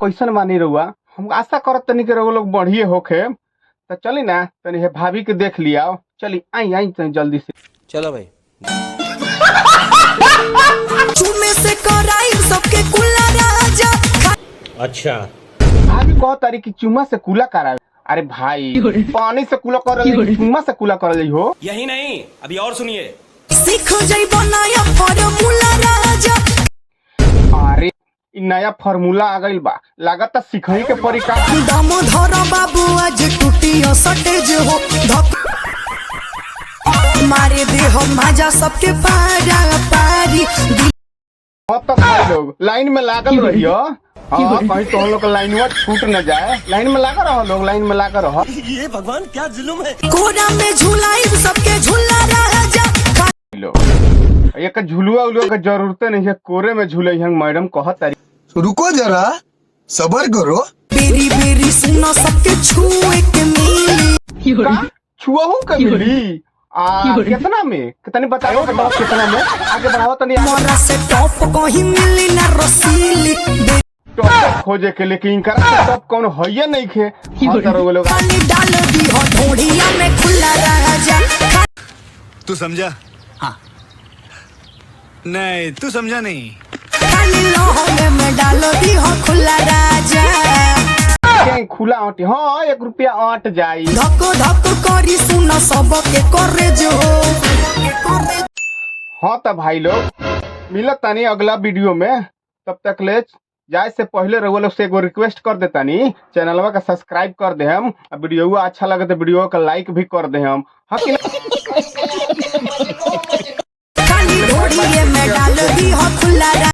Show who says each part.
Speaker 1: कैसन मानी रहुआ। हम आशा करत तनी के रहुआ लोग बढ़िए होखे। तो चली ना तनी हे भाभी के देख लिया। चली आई आई तनी जल्दी से।
Speaker 2: चलो भाई।
Speaker 3: चुमे से कराई सबके कुला राजा।
Speaker 2: अच्छा
Speaker 1: भाभी कह तारी की चुम्मा से कुला करावे। अरे भाई पानी से कुला करल चुम्मा से कुला करल हो।
Speaker 2: यही नहीं अभी और सुनिए।
Speaker 3: सीख जाइबो नया फॉर्मूला राजा।
Speaker 1: अरे इ नया फार्मूला आ गइल बा, लागत सिखही के परी का।
Speaker 3: दम धर बाबू आज टूटी सटेज हो धक मारे दे हम माजा सबके पारा पारी।
Speaker 1: अब तक भाई लोग लाइन में लागल रहियो। हाँ कहीं तो हम लोग लाइन में छूट न जाए। लाइन में लगा रहो लोग, लाइन में लगा रहो।
Speaker 2: ये भगवान क्या जुल्म है।
Speaker 3: कोरा में झुलाई सबके झूला राजा।
Speaker 1: एक झुलुआ उलुआ के जरूरत नहीं है, कोरे में झूले हैं मैडम कहत तारी।
Speaker 4: रुको जरा सबर करो।
Speaker 3: बेरी बेरी सुनो सबके छुए के मिली।
Speaker 1: छुआहू के मिली कितना में कितनी बताओ कितना में आगे बढ़ाओ तनी।
Speaker 3: मोरा से टॉप कहीं मिली ना रसीली।
Speaker 1: टॉप खोजे के लेकिन कर टॉप कौन होइए नहीं खे। वो लोग
Speaker 3: पानी डाल दी हो ढोढ़िया में खुला राजा।
Speaker 4: तू समझा? हाँ नहीं तू समझा नहीं।
Speaker 3: खाली लोहे में डाल दी हो खुला राजा।
Speaker 1: खुला आटी हाँ 1 रुपया आट जाई।
Speaker 3: धक्को धक्को करी सुनो सबके करे जो।
Speaker 1: हाँ तब भाई लोग मिलत तानी अगला वीडियो में। तब तक ले जाए से पहले रउआ लोग से एगो रिक्वेस्ट कर देतानी, चैनलवा का सब्सक्राइब कर दे हम। वीडियो अच्छा लगे तो वीडियो का लाइक भी कर दे हम। हाँ कि
Speaker 3: खाली ढोढ़िए में डाल दी हो खुला